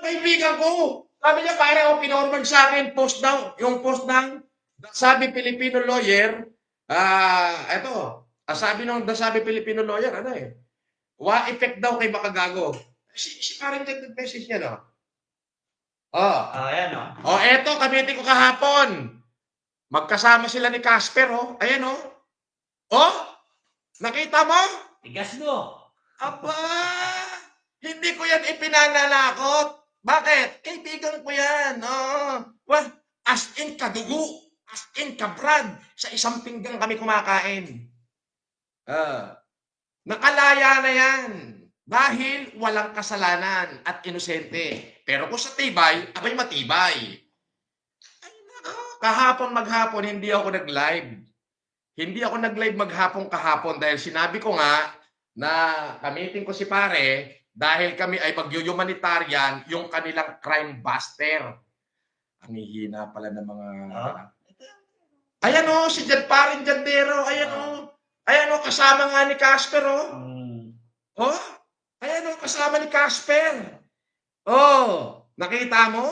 kaibigan ko. Sabi niya, pare, pinorward sa akin, post daw. Yung post ng sabi Filipino lawyer, sabi nung sabi Filipino lawyer, ano eh, wa effect daw kay Makagago. Si parang nag-message niya, no? Ayan, eto, kamitin ko kahapon. Magkasama sila ni Casper, Ayan, nakita mo? tigas mo. Aba, hindi ko yan ipinananakot. Bakit? Kaibigan ko yan. Well, as in kadugo, as in kabrad, sa isang pinggan kami kumakain. Nakalaya na yan. Dahil walang kasalanan at inosente. Pero kung sa tibay, abay matibay. Ay nako, kahapon maghapon, hindi ako nag-live. Hindi ako nag-live maghapon kahapon dahil sinabi ko nga na kamitin ko si pare dahil kami ay mag-humanitarian yung kanilang crime buster. Ang hihina pala ng mga... Ayan si Jad Parin Jandero. Ayan kasama nga ni Casper, Ayan kasama ni Casper. Nakita mo?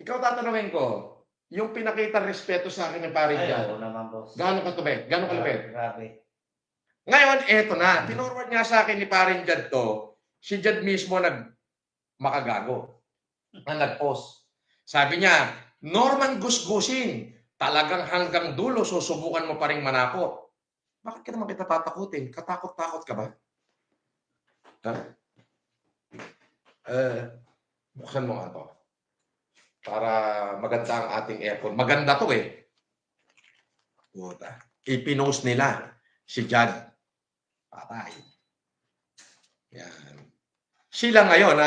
Ikaw tatanungin ko, yung pinakita respeto sa akin ng Parin Jad. Oo naman, boss. Gaano kalupit? Grabe. Ngayon, eto na. Pinorward nga sa akin ni Parin Jad to. Si Jad mismo Makagago. Ang nag-post. Sabi niya, Norman Gusgusin, talagang hanggang dulo susubukan mo pa rin manakot. Bakit ka naman kita tatakutin? Katakot-takot ka ba? Buksan mo nga to. Para maganda ang ating aircon. Maganda to eh. Puta. Ipinost nila si Jad. Patay. Yan. Sila ngayon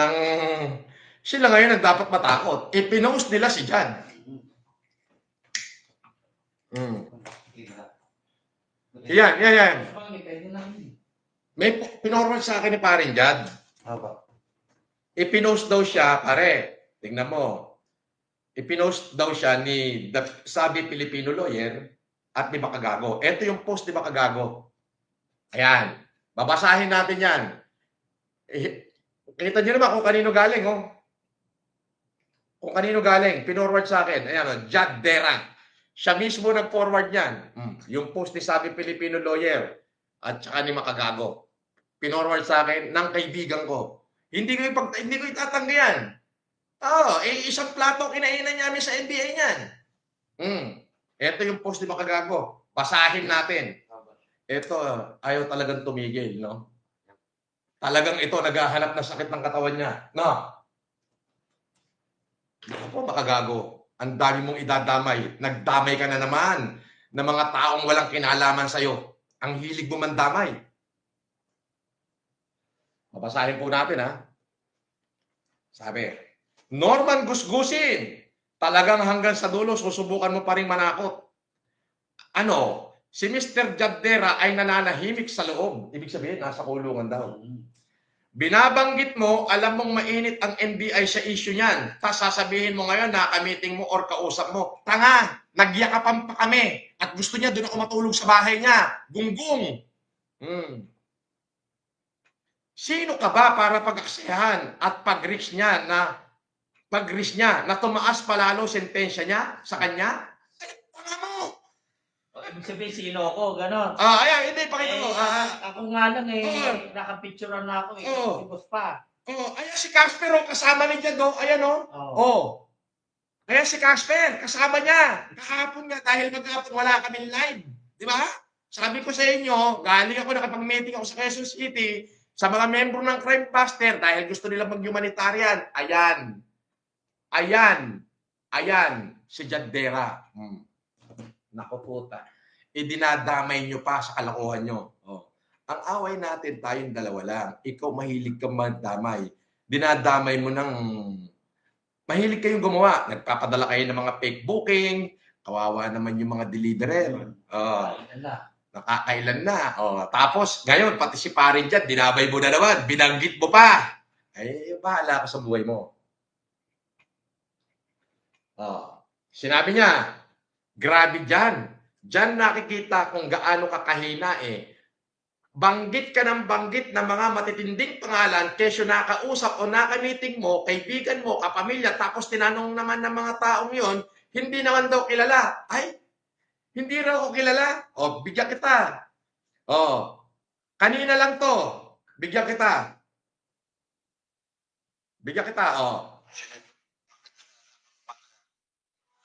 ang dapat matakot. Ipinost nila si Jad. Yan. May pinorward sa akin ni Parin Jad. Ipinost daw siya, pare. Tingnan mo. Ipinost daw siya ni sabi Filipino lawyer at ni Makagago. Ito yung post ni Makagago. Ayan. Babasahin natin yan. Kita niyo naman kung kanino galing, Kung kanino galing. Pinorward sa akin. Ayan, Jad Dera. Siya mismo nag-forward yan. Yung post ni sabi Filipino lawyer at saka ni Makagago. Pinorward sa akin ng kaibigan ko. Hindi ko itatanggi yan. Isang plato kinainan namin sa NBA niyan. Ito yung post ni Makagago. Basahin natin. Ito, ayaw talagang tumigil, no? Talagang ito, naghahanap na sakit ng katawan niya. No? Ako, Makagago. Ang dami mong idadamay. Nagdamay ka na naman ng mga taong walang kinalaman sa'yo. Ang hilig mo mandamay. Babasahin po natin, Sabi, Norman Gusgusin, talagang hanggang sa dulo, susubukan mo pa rin manakot. Si Mr. Jadera ay nananahimik sa loob. Ibig sabihin, nasa kulungan daw. Binabanggit mo, alam mong mainit ang NBI sa issue niyan. Tapos sasabihin mo ngayon, nakamiting mo or kausap mo. Tanga, nagyakapan pa kami. At gusto niya, doon ako matulog sa bahay niya. Gunggong. Sino ka ba para pag-aksayahan at pag-reach niya na tumaas palalo sentensya niya sa kanya? Ay, tanga mo! Ibig sabihin, sino ako? Ganon. Ayan, hindi, pakita mo. Ako nga lang nakapicturean na ako Ibos pa. Ayan si Casper, kasama ni Jad, ayan, Ayan si Casper, kasama niya. Kahapon nga, dahil maghapon wala kaming live. Di ba? Sabi ko sa inyo, galing ako, nakapag-meeting ako sa Quezon City, sa mga membro ng Crime Buster, dahil gusto nila mag-humanitarian. Ayan, si Jad Dera. Naku puta. Dinadamay nyo pa sa kalokohan nyo. Ang away natin, tayong dalawa lang. Ikaw mahilig kang magdamay. Dinadamay mo ng... Mahilig kayong gumawa. Nagpapadala kayo ng mga fake booking. Kawawa naman yung mga deliverer. Nakakailan na. Tapos, ngayon, pati si Parin dyan, dinabay mo na naman. Binanggit mo pa. Ay, bahala ka sa buhay mo. Sinabi niya, grabe dyan. Dyan nakikita kung gaano kakahina banggit ka ng banggit ng mga matitinding pangalan kesyo nakausap o nakamiting mo, kaibigan mo, kapamilya, tapos tinanong naman ng mga taong yon, hindi naman daw kilala. Ay, hindi raw ako kilala. O, bigyan kita. O, kanina lang to. Bigyan kita. Bigyan kita, o.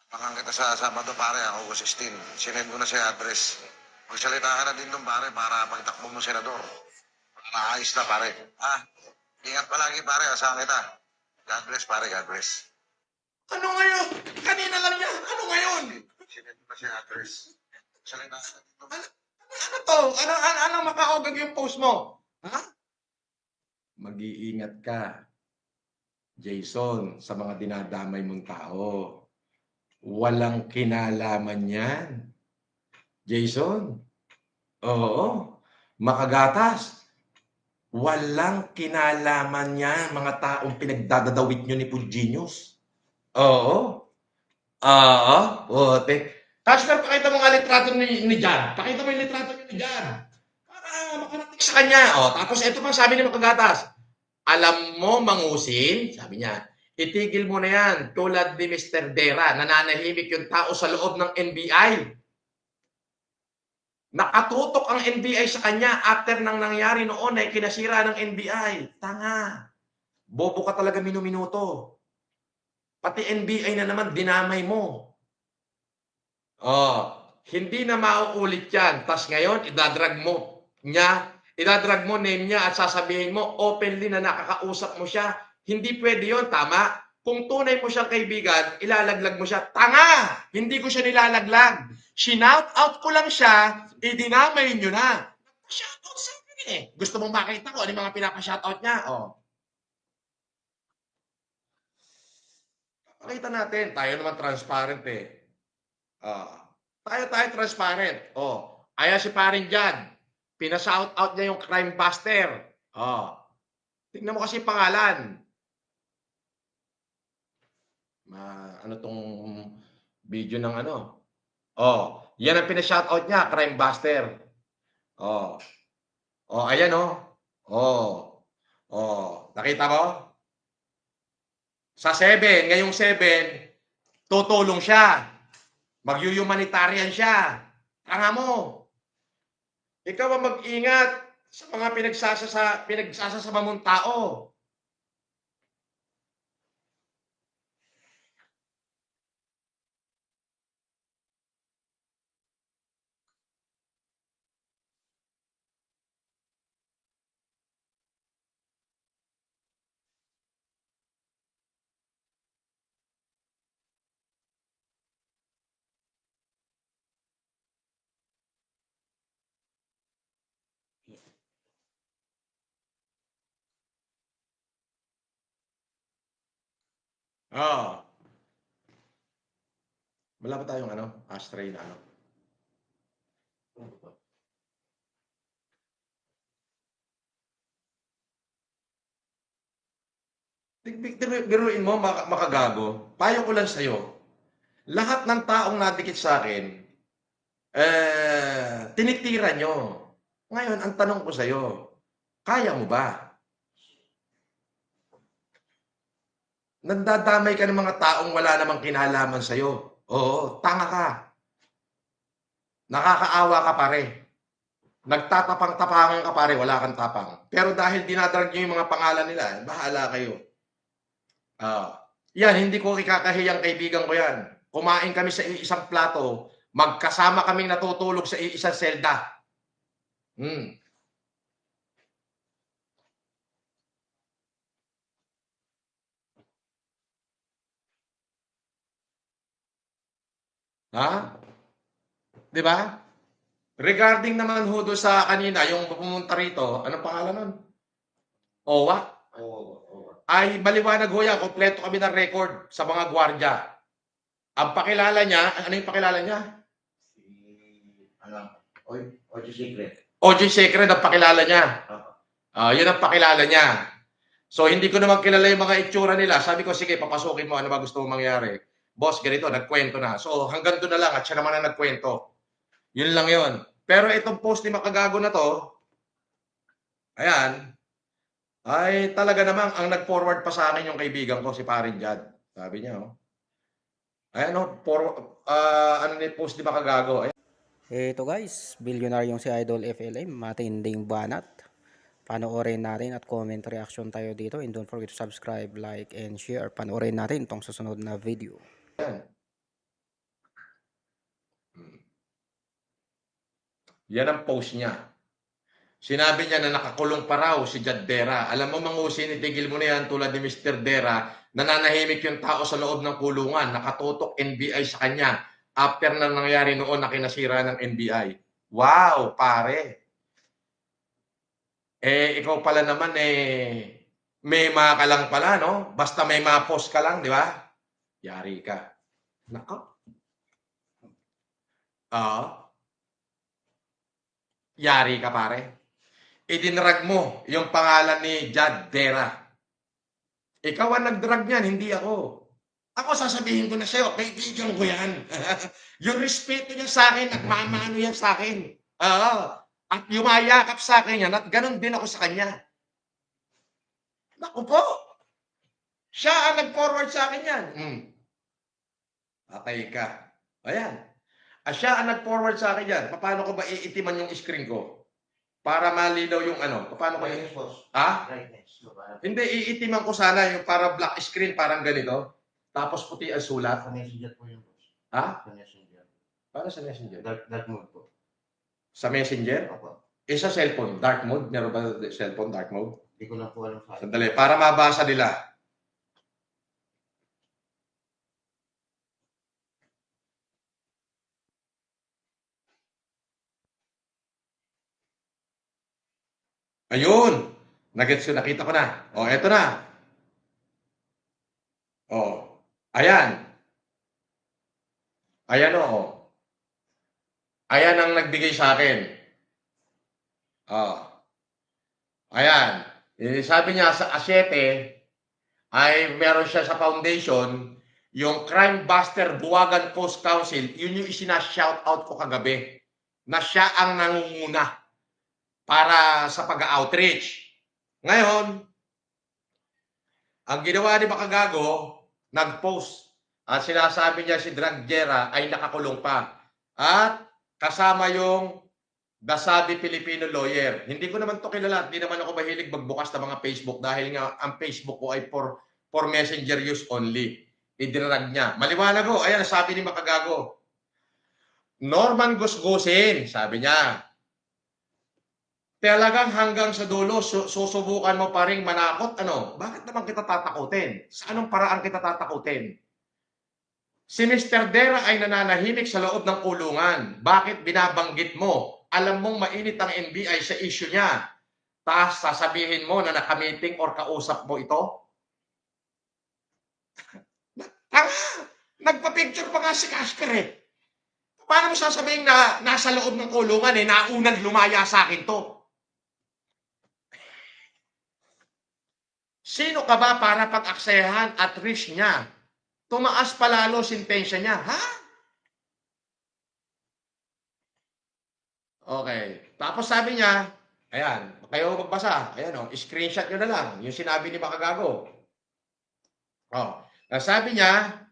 Pakang kita sa Sabado, pare, ako 16. Sinend ko na siya address. Magsalita ka na din doon, pare, para pagtakbo mo senador. Para ayos na, pare. Ingat palagi, pare. Asahan kita. God bless, pare. God bless. Ano ngayon? Kanina lang yan. Ano ngayon? Sinend ko na siya address. Magsalita ka na din doon. Ano to? Ano makaogag yung post mo? Ha? Mag-iingat ka, Jason, sa mga dinadamay mong tao. Walang kinalaman yan. Jason, oo, makagatas. Walang kinalaman yan, mga taong pinagdadadawit nyo ni Puginius. Oo. Kasper, pakita mo nga litrato ni Jan. Pakita mo yung litrato ni Jan. Para makarating sa kanya. Tapos ito pang sabi ni Makagatas. Alam mo, Mangusin, sabi niya, itigil mo na yan. Tulad ni Mr. Dera, nananahimik yung tao sa loob ng NBI. Nakatutok ang NBI sa kanya after nang nangyari noon ay kinasira ng NBI. Tanga. Bobo ka talaga minuminuto. Pati NBI na naman, dinamay mo. Hindi na mauulit yan. Tapos ngayon, idadrag mo name niya at sasabihin mo openly na nakakausap mo siya. Hindi pwede yon, tama? Kung tunay mo siyang kaibigan, ilalaglag mo siya. Tanga! Hindi ko siya nilalaglag. Shinout out ko lang siya, idinamay nyo na. Shoutout sa akin eh. Gusto mong makita ko ano yung mga pinapa-shoutout niya? Pakita natin. Tayo naman transparent eh. Tayo transparent. Ayan si parin dyan. Pina-shout out niya yung crime buster. Tingnan mo kasi pangalan. Ano tong video ng ano? Yan ang pina-shout out niya, crime buster. Ayan nakita mo? Sa 7, ngayong 7, tutulong siya. Mag-humanitarian siya. Tanga mo. Ikaw ang mag-ingat sa mga pinagsasasama mong tao. Wala pa tayong ashtray na Biruin mo, makagago. Payo ko lang sa'yo. Lahat ng taong nadikit sa akin, tinitira nyo. Ngayon, ang tanong ko sa'yo, kaya mo ba? Nandadamay ka ng mga taong wala namang kinalaman sa'yo. Oo, tanga ka. Nakakaawa ka pare. Nagtatapang-tapangan ka pare, wala kang tapang. Pero dahil dinadrag nyo yung mga pangalan nila, bahala kayo. Yan, hindi ko ikakahiyang kaibigan ko yan. Kumain kami sa isang plato, magkasama kaming natutulog sa isang selda. Di ba? Regarding naman ho doon sa kanina, yung pumunta rito, anong pangalan nun? Owa? Ay, maliwanag ho yan, kompleto kami ng record sa mga gwardya. Ang pakilala niya, ano yung pakilala niya? OG Secret. OG Secret ang pakilala niya. Yun ang pakilala niya. So, hindi ko naman kilala yung mga itsura nila. Sabi ko, sige, papasukin mo, ano ba gusto mong mangyari? Boss, ganito, nagkwento na. So, hanggang doon na lang at siya naman ang nagkwento. Yun lang yun. Pero itong post ni Makagago na to, Ayan. Ay talaga namang ang nag-forward pa sa akin yung kaibigan ko si Parin Jad. Sabi niya, oh. Ayan, oh, ano ni post di ba kagago? Ito guys, bilyonaryong si Idol FLM, matinding banat. Panoorin natin at comment reaction tayo dito. And don't forget to subscribe, like, and share. Panoorin natin itong susunod na video. Yan ang post niya. Sinabi niya na nakakulong pa raw si Jad Dera. Alam mo, Mangusin, itigil mo na yan tulad ni Mr. Dera, nananahimik yung tao sa loob ng kulungan, nakatutok NBI sa kanya after na nangyari noon na kinasira ng NBI. Wow, pare. Ikaw pala naman may mga ka lang pala, no? Basta may mga post ka lang, di ba? Yari ka. Nako. Yari ka, pare. Idinrag mo yung pangalan ni Jad Dera. Ikaw ang nagdrag niyan, hindi ako. Ako sasabihin ko na sa'yo, kaibigan ko yan. Yung respeto niya sa akin, nagmamano yan sa akin. At yumayakap sa akin yan, at ganun din ako sa kanya. Naku po, siya ang nag-forward sa akin yan. Patay ka. Ayan. Siya ang nag-forward sa akin yan. Paano ko ba iitiman yung screen ko? Para malinaw yung ano. Paano ko Brightness, boss. Ha? Brightness. Baba. Hindi, iitiman ko sana yung para black screen, parang ganito. Tapos puti ang sulat. Sa messenger po yun, boss. Ha? Sa messenger. Para sa messenger. Dark mode po. Sa messenger? Opo. Sa cellphone, dark mode? Meron ba cellphone, dark mode? Hindi ko lang po alam sa akin. Sandali, para mabasa nila. Ayun! Nagets ko, nakita ko na. O, eto na. O, ayan. Ayan o. Ayan ang nagbigay sa akin. Ayan. Sabi niya sa Asyete ay meron siya sa foundation, yung Crime Buster Buwagan Coast Council, yun yung isina-shout out ko kagabi, na siya ang nangunguna para sa pag-outreach. Ngayon, ang ginawa ni Makagago, nag-post at sinasabi niya si Dragjera ay nakakulong pa. At kasama yung Dasabi Filipino lawyer. Hindi ko naman to kilala. Hindi naman ako mahilig magbukas ng mga Facebook dahil nga ang Facebook ko ay for messenger use only. Idirag niya. Maliwanag ko. Ayan, sabi ni Makagago. Norman Gusgusin, sabi niya. Talagang hanggang sa dulo, susubukan mo pa rin manakot. Ano? Bakit naman kita tatakutin? Sa anong paraan kita tatakutin? Si Mr. Dera ay nananahimik sa loob ng kulungan. Bakit binabanggit mo? Alam mong mainit ang NBI sa issue niya. Tapos sasabihin mo na nakamiting or kausap mo ito? Nagpa-picture pa nga si Casper eh. Paano mo sasabihin na nasa loob ng kulungan eh, naunang lumaya sa akin to? Sino ka ba para pag-aksayahan at risk niya? Tumaas pa lalo sintensya niya. Ha? Okay. Tapos sabi niya, ayan, kayo magbasa. Ayan o, screenshot nyo na lang. Yung sinabi ni Makagago. Sabi niya,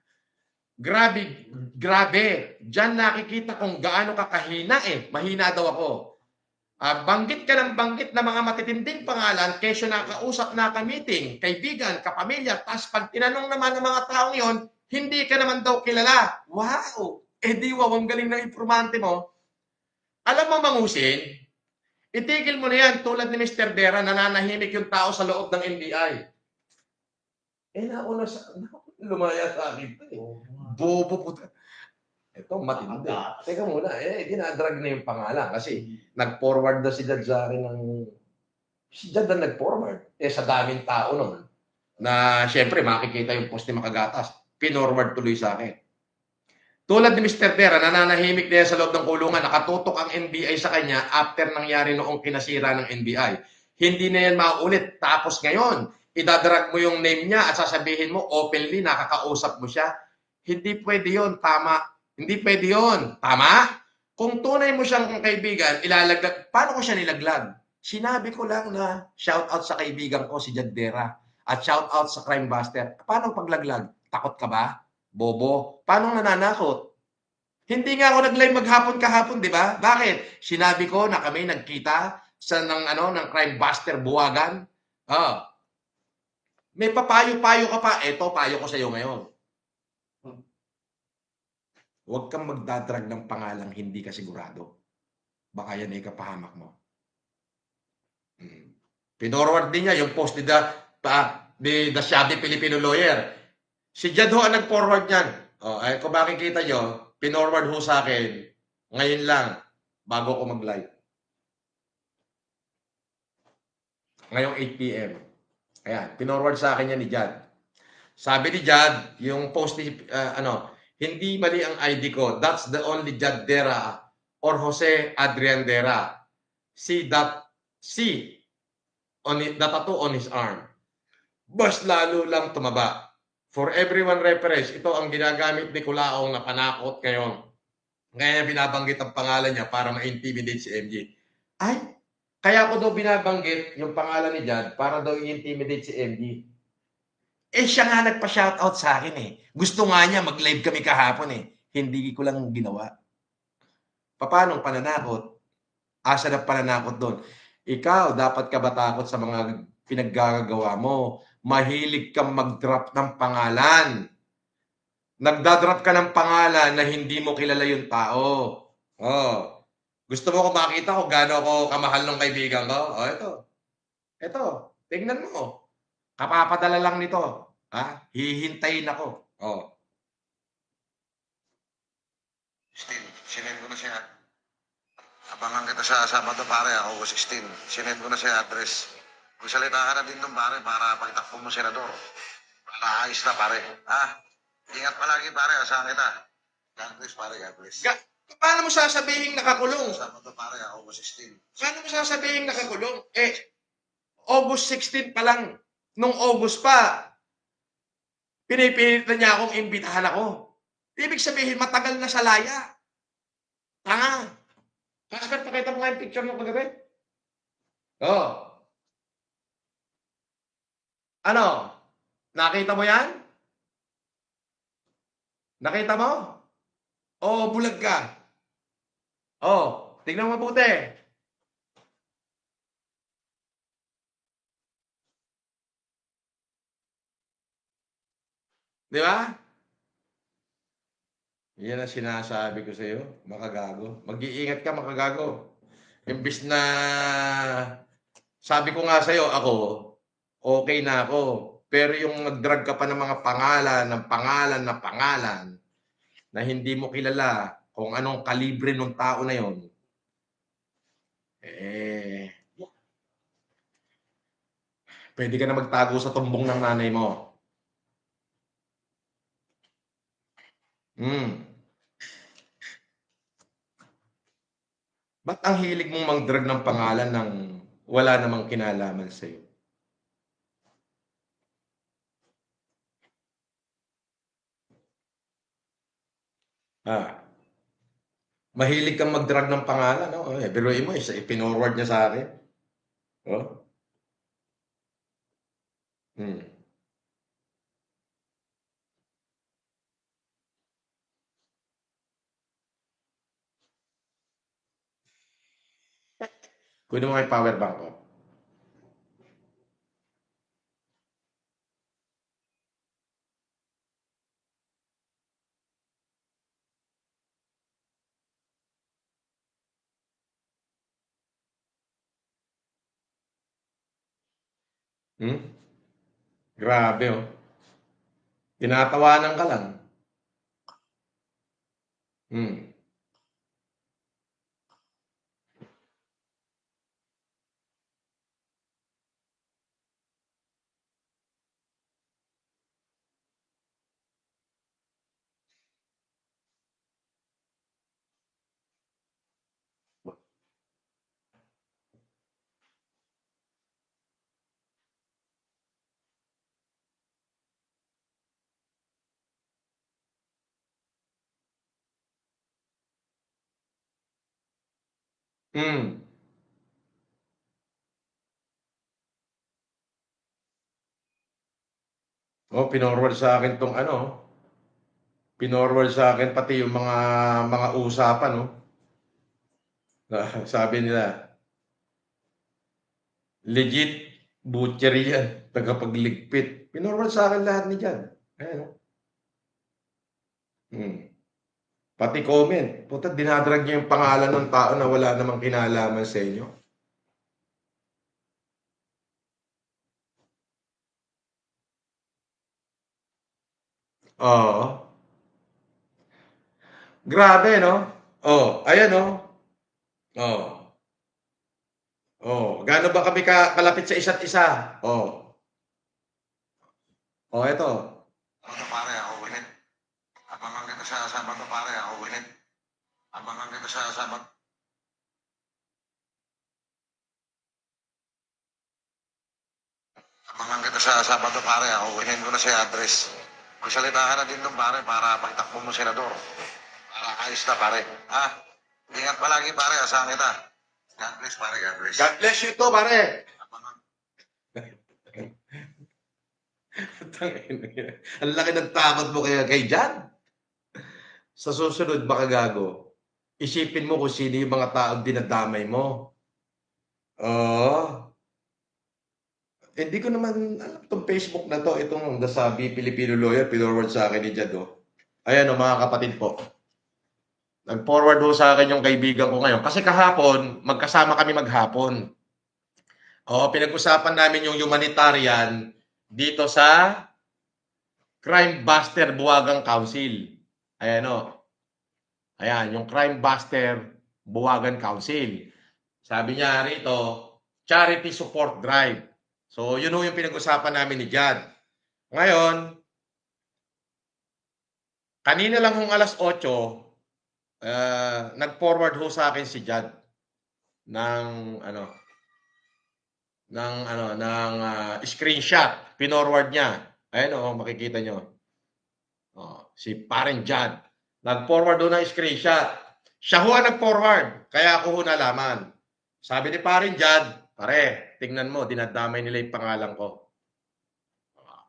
grabe. Diyan nakikita kung gaano ka kahina eh. Mahina daw ako. Banggit ka ng banggit na mga matitinding pangalan kesyo nakausap na ka-meeting, kaibigan, kapamilya, tas pag tinanong naman ng mga taong yon, hindi ka naman daw kilala. Wow! Di wow, ang galing ng informante mo. Alam mo, Mangusin, itigil mo na yan tulad ni Mr. Dera, nananahimik yung tao sa loob ng NBI. Nauna lumaya sa akin ito eh. Bobo puta. Ito, matindi. Teka muna, dinadrag na yung pangalan kasi nag-forward na si Jad sa akin si Jad na nag-forward. Sa daming tao nun na syempre makikita yung post ni Makagatas. Pinorward tuloy sa akin. Tulad ni Mr. Dera, nananahimik na sa loob ng kulungan, nakatutok ang NBI sa kanya after nangyari noong kinasira ng NBI. Hindi na yan maulit. Tapos ngayon, idadrag mo yung name niya at sasabihin mo openly, nakakausap mo siya. Hindi pwede yun. Tama. Hindi pwede yun. Tama? Kung tunay mo siyang kaibigan, ilalaglag. Paano ko siya nilaglag? Sinabi ko lang na shout out sa kaibigan ko si Jadera at shout out sa Crime Buster. Paano paglaglag? Takot ka ba? Bobo. Paano nananakot? Hindi nga ako nag-live maghapon kahapon, di ba? Bakit? Sinabi ko na kami nagkita sa ng Crime Buster Buwagan. Ah, may papayo-payo ka pa. Eto, payo ko sa iyo ngayon. Huwag kang magdadrag ng pangalang hindi ka sigurado. Baka yan ay kapahamak mo. Pinorward din niya yung post ni The Shabby Filipino Lawyer. Si Jad ho ang nag-forward niyan. Ay, kung makikita nyo, pinorward ho sa akin ngayon lang bago ko mag-live. Ngayong 8 p.m. Ayan, pinorward sa akin yan ni Jad. Sabi ni Jad, yung post ni, hindi mali ang ID ko. That's the only Jad Dera or Jose Adrian Dera. See the tattoo on his arm. Mas lalo lang tumaba. For everyone reference, ito ang ginagamit ni Kulaong na panakot ngayon. Kaya binabanggit ang pangalan niya para ma-intimidate si MJ. Ay, kaya ko daw binabanggit yung pangalan ni Jad para daw i-intimidate si MJ. Eh, siya nga nagpa-shoutout sa akin eh. Gusto nga niya mag-live kami kahapon eh. Hindi ko lang ginawa. Paano pananakot? Asa na pananakot doon? Ikaw, dapat ka ba takot sa mga pinaggagawa mo? Mahilig kang mag-drop ng pangalan. Nagda-drop ka ng pangalan na hindi mo kilala yung tao. Oh. Gusto mo ko makita kung gaano ako kamahal ng kaibigan ko? Oh, ito. Ito. Tingnan mo. Kapapadala lang nito. Ha? Hihintayin ako. Oh. Steve, sinend ko na siya. Abangan kita sa Sabado pare, ako 16. Sinend ko na siya address. Magsalita ka na din doon pare para pagtakbo mo senador. Para ayos na pare. Ha? Ingat palagi pare, asahan kita. God bless pare, God bless. Paano mo sasabihin nakakulong? Sabado pare, ako 16. Paano mo sasabihin nakakulong? Eh, August 16 pa lang. Nung August pa, pinipilit na niya akong imbitahan ako. Ibig sabihin, matagal na sa laya. Tanga. Kasper, pakita mo nga yung picture mo kagabi. Oh. Ano? Nakita mo yan? Nakita mo? Oh, bulag ka. Oh, tingnan mo mabuti. Di ba? Yan ang sinasabi ko sa iyo, makagago. Mag-iingat ka, makagago. Imbis na sabi ko nga sa iyo, ako, okay na ako. Pero yung nag-drag ka pa ng mga pangalan, na hindi mo kilala kung anong kalibre ng tao na yon, eh, pwede ka na magtago sa tumbong ng nanay mo. Ba't ang hilig mong mag-drag ng pangalan ng wala namang kinalaman sa'yo? Mahilig kang mag-drag ng pangalan, no? Biruin mo, ipinorward niya sa akin. Oh? Hmm. Kunin mo yung power bank ko. Grabe, oh. Tinatawanan ka lang. Hmm. Hmm. Oh, pinorward sa akin tong ano. Pinorward sa akin pati yung mga usapan, no. Sabi nila, legit butcher yan, tagapagligpit. Pinorward sa akin lahat ni Jan. Ayan, oh. Pati comment. Puta, dinadrag niyo yung pangalan ng tao na wala namang kinalaman sa inyo. Oo. Grabe, no? Oh, ayan, oh. Oh. Oh, gaano ba kami kalapit sa isa't isa? Oh. Oh, eto. Sabado pare, ako winit. Abangan kita sa Sabado pare, ako winit. Abangan kita sa Sabado. Abangan kita sa Sabado pare, ako winin ko na si address. Magsalita ka na din doon pare para pagtakbo mo senador. Para ayos na pare. Ha? Ingat palagi pare, asahan kita. God bless pare, God bless. God bless you to, pare. Abangan. Ang laki ng takot mo kay Jan. Sa susunod, baka gago. Isipin mo kung sino yung mga taong dinadamay mo. Oo. Hindi ko naman alam itong Facebook na to. Itong nasabi, Filipino lawyer, pinorward sa akin ni Jad. Oh. Ayan o, mga kapatid po. Nag-forward ho sa akin yung kaibigan ko ngayon. Kasi kahapon, magkasama kami maghapon. Oo, pinag-usapan namin yung humanitarian dito sa Crime Buster Buwagang Council. Ayan o. Ayan, yung Crime Buster Buwagan Council. Sabi niya rito, Charity Support Drive. So, yun yung pinag-usapan namin ni Jad. Ngayon, kanina lang hong alas 8, nag-forward ho sa akin si Jad ng screenshot. Pinorward niya. Ayan o, makikita nyo. Si Pareng Jad. Nag-forward doon ng screenshot. Siya ho ang nag-forward. Kaya ako ho nalaman. Sabi ni Pareng Jad, pare, tingnan mo, dinadamay nila yung pangalan ko.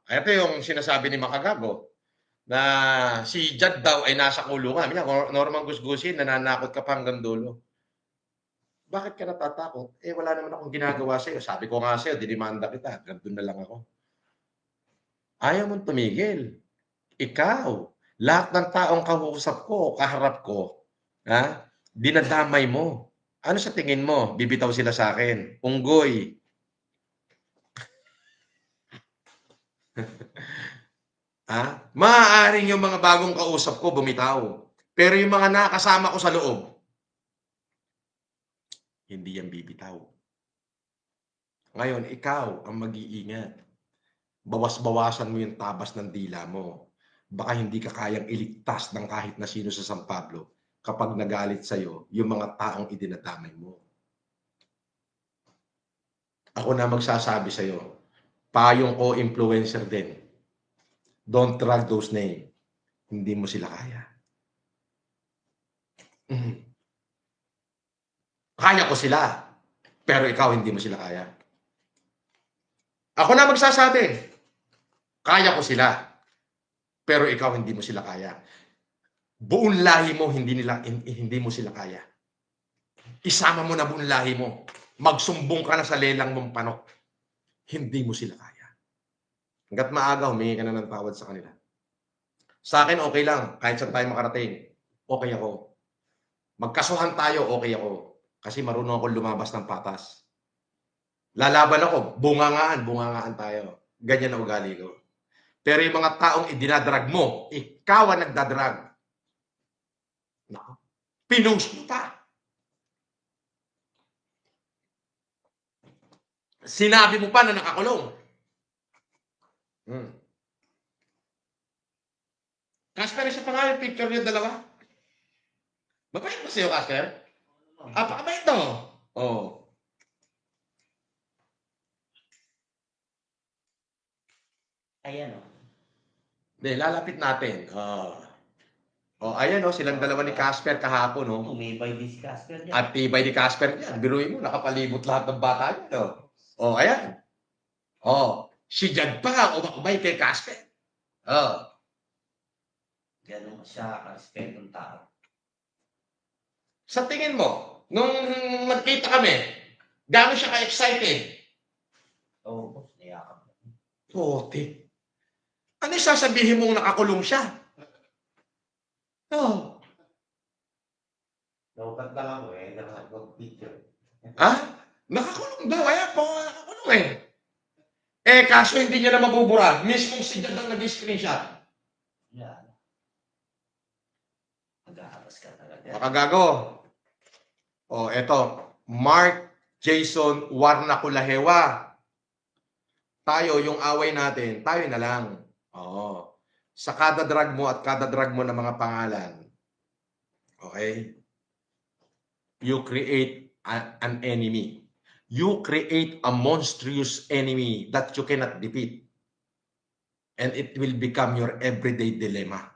Ito yung sinasabi ni Makagago na si Jad daw ay nasa kulungan. Norman gusgusin, nananakot ka pa hanggang dulo. Bakit ka natatakot? Wala naman akong ginagawa sa'yo. Sabi ko nga sa'yo, dinimanda kita. Gandun na lang ako. Ayaw mong tumigil. Ikaw, lahat ng taong kausap ko, kaharap ko, dinadamay mo. Ano sa tingin mo? Bibitaw sila sa akin. Unggoy. Maaaring yung mga bagong kausap ko bumitaw. Pero yung mga nakasama ko sa loob, hindi yan bibitaw. Ngayon, ikaw ang mag-iingat. Bawas-bawasan mo yung tabas ng dila mo. Baka hindi ka kayang iligtas ng kahit na sino sa San Pablo kapag nagalit sa'yo yung mga taong idinadamay mo. Ako na magsasabi sa'yo, payong ko influencer din. Don't drag those names. Hindi mo sila kaya. Kaya ko sila, pero ikaw hindi mo sila kaya. Ako na magsasabi, kaya ko sila, pero ikaw hindi mo sila kaya. Buong lahi mo, hindi mo sila kaya. Isama mo na buong lahi mo. Magsumbong ka na sa lelang mong panok. Hindi mo sila kaya. Hanggat maaga, humingi ka na ng tawad sa kanila. Sa akin, okay lang. Kahit saan tayo makarating, okay ako. Magkasuhan tayo, okay ako. Kasi marunong ako lumabas ng patas. Lalaban ako, bungangaan tayo. Ganyan na ugali ko. Pero yung mga taong idinadrag mo, ikaw ang nagdadrag. Nako, pinost mo pa. Sinabi mo pa na nakakulong. Casper, isa pa nga yung picture niyo dalawa. Mabait ba sa'yo, Casper? Pakabait to. Oh. Ayan o. Hindi, lalapit natin. Ayan silang dalawa ni Casper kahapon. Tumibay din si Casper dyan. At tibay ni Casper niyan. Biruin mo, nakapalibot lahat ng bata niya. Ayan. Si Jad pa, umay kay Casper. Oo. Ganun siya ka-respetong tao. Sa tingin mo, nung nagkita kami, gaano siya ka-excited? Oo, boss. Niyakap. Puti. Ano yung sasabihin mong nakakulong siya? Oh. Naukat lang ako eh, nakapag-picture. Ha? Nakakulong daw. Kaya po nakakulong eh. Eh, kaso hindi niya na mabubura. Mismong si Jan ang nag-screenshot. Yan. Mag-aaras ka talaga. Makagago. Oh, eto. Mark Jason Warnakulahewa. Tayo, yung away natin, tayo na lang. Oo. Sa kada drag mo at kada drag mo ng mga pangalan. Okay? You create an enemy. You create a monstrous enemy that you cannot defeat. And it will become your everyday dilemma.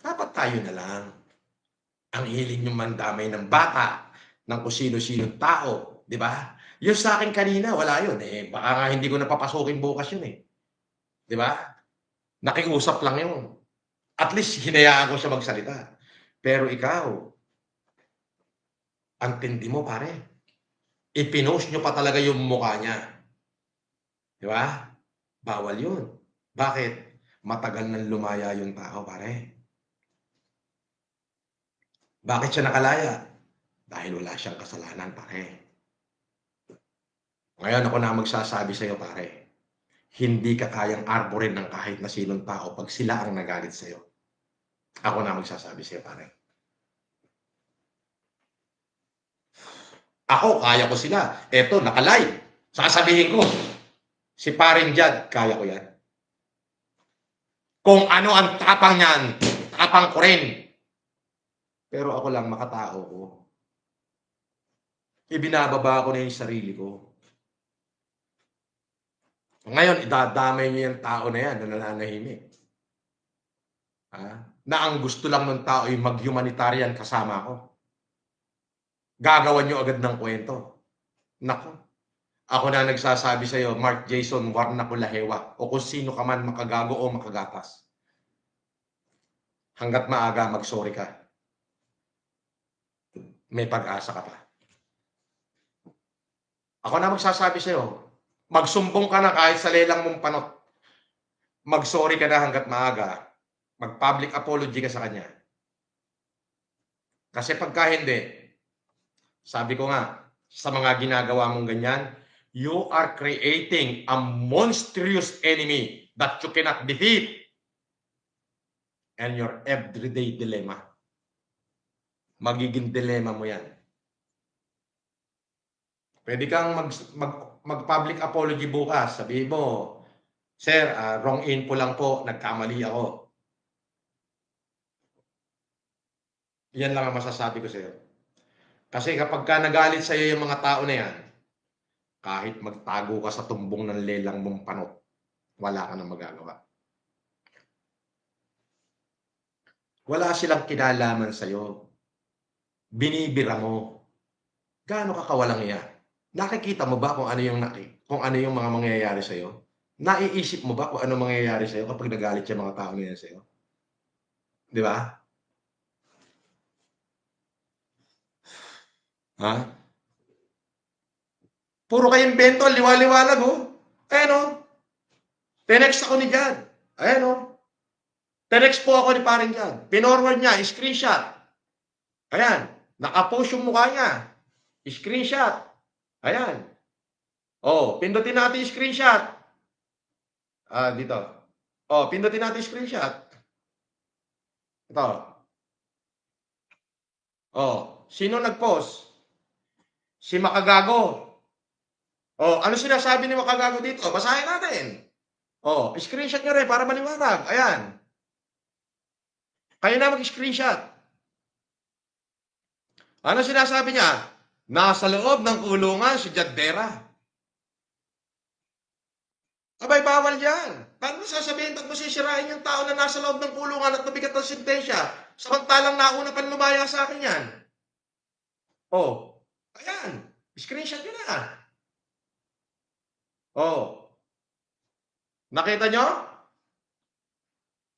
Dapat tayo na lang. Ang hiling yung mandamay ng bata, ng kung sino-sinong tao. Di ba? Yung sa akin kanina, wala yun. Eh, baka nga hindi ko napapasukin bukas yun eh. Di ba? Nakiusap lang yun. At least, hinayaan ko siya magsalita. Pero ikaw, ang tindi mo, pare. Ipinost nyo pa talaga yung mukha niya. Di ba? Bawal yun. Bakit? Matagal nang lumaya yung tao, pare. Bakit siya nakalaya? Dahil wala siyang kasalanan, pare. Ngayon ako na magsasabi sa'yo, pare. Hindi ka kayang arborin ng kahit na sinong tao pag sila ang nagalit sa'yo. Ako na magsasabi sa'yo, pare. Ako, kaya ko sila. Eto, nakalive. Sasabihin ko, si paring Jad, kaya ko yan. Kung ano ang tapang niyan, tapang ko rin. Pero ako lang, makatao ko. Ibinababa ko na yung sarili ko. Ngayon, idadamay niyo yung tao na yan na nananahimik. Na ang gusto lang ng tao ay mag-humanitarian kasama ko. Gagawan niyo agad ng kwento. Nako. Ako na nagsasabi sa iyo, Mark Jason Warnakulahewa, o kung sino ka man makagago o makagatas. Hanggat maaga, mag-sorry ka. May pag-asa ka pa. Ako na magsasabi sa iyo, magsumbong ka na kahit sa lelang mong panot. Mag-sorry ka na hanggat maaga. Mag-public apology ka sa kanya. Kasi pagka hindi, sabi ko nga, sa mga ginagawa mong ganyan, you are creating a monstrous enemy that you cannot defeat. And your everyday dilemma. Magiging dilemma mo yan. Pwede kang mag-public apology bukas. Sabihin mo, Sir, wrong info lang po, nagkamali ako. Yan lang ang masasabi ko sa iyo. Kasi kapag ka nagalit sa iyo yung mga tao na yan, kahit magtago ka sa tumbong ng lelang mong panot, wala ka nang magagawa. Wala silang kinalaman sa iyo. Binibira mo. Gaano ka kawalang iya? Nakikita mo ba kung ano yung mga mangyayari sa iyo? Naiisip mo ba kung ano mangyayari sa iyo kapag nagalit yung mga tao na yan sa iyo? Di ba? Ha? Puro kayo invento, liwaliwanag oh. Ayan oh. Tinext ako ni Jan. Ayan oh. Tinext po ako ni paring Jan. Pinorward niya, screenshot. Ayan. Nakapost yung mukha niya. Screenshot. Ayan. Oh, pindutin natin yung screenshot. Dito. Oh, pindutin natin yung screenshot. Ito. Oh, sino nag-post? Si Makagago. Oh, ano sinasabi ni Makagago dito? Basahin natin. Oh, screenshot nyo rin para maliwanag. Ayan. Kayo na mag-screenshot. Ano sinasabi niya? Nasa loob ng kulungan si Jadera. Abay, bawal yan. Paano sasabihin pag masisirain yung tao na nasa loob ng kulungan at nabigat ng sentensya? Samantalang nauna pa lumaya sa akin yan. Oh, ayan. Screenshot nyo na. Oh. Nakita nyo?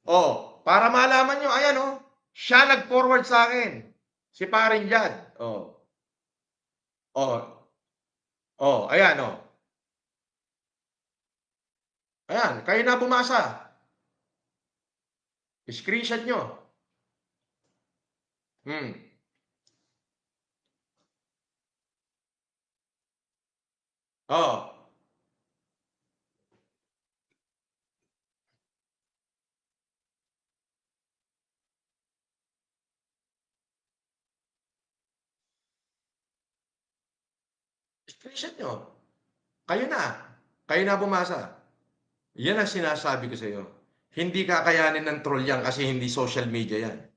Oh, para malaman nyo, ayan oh. Siya nag-forward sa akin. Si Paring Jad. Oh. Oh. Oh, ayan oh. Ayan, kayo na bumasa. Screenshot nyo. Oh. Screenshot nyo. Kayo na. Kayo na bumasa. Yan ang sinasabi ko sa iyo. Hindi kakayanin ng troll yan kasi hindi social media yan.